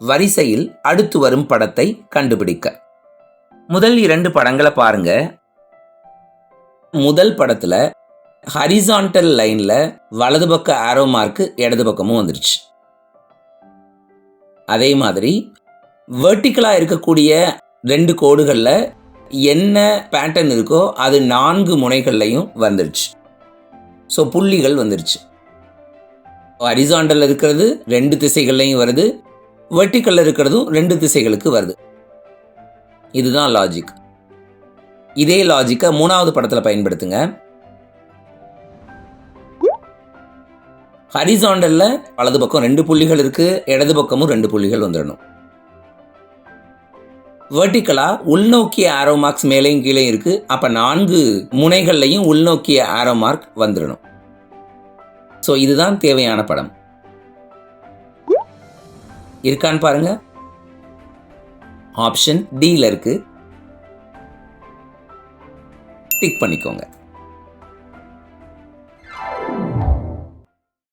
வரிசையில் அடுத்து வரும் படத்தை கண்டுபிடிக்க. முதல் 2 படங்களை பாருங்க. முதல் படத்துல ஹரிசான்டல் லைன்ல வலது பக்க ஆரோ மார்க் இடது பக்கமும் வந்துருச்சு. அதே மாதிரி வெர்டிக்கலா இருக்கக்கூடிய 2 கோடுகள்ல என்ன பேட்டர்ன் இருக்கோ அது 4 முனைகள்லையும் வந்துருச்சு. ஸோ புள்ளிகள் வந்துருச்சு. ஹரிசான்டல் இருக்கிறது 2 திசைகள்லையும் வருது, வெர்டிக்கல்ல இருக்கிறதும் 2 திசைகளுக்கு வருது. இதுதான் லாஜிக். இதே லாஜிக்கை 3வது படத்தில் பயன்படுத்துங்க. ஹரிசான்டல்ல வலது பக்கம் 2 புள்ளிகள் இருக்கு, இடது பக்கமும் 2 புள்ளிகள் வந்துடணும். வெர்டிக்கலா உள்நோக்கிய ஆரோ மார்க்ஸ் மேலேயும் கீழே இருக்கு. அப்ப 4 முனைகள்லையும் உள்நோக்கிய ஆரோ மார்க் வந்துடணும். ஸோ இதுதான் தேவையான படம். இருக்கான்னு பாருங்க. ஆப்ஷன் டில இருக்கு. டிக் பண்ணிக்கோங்க.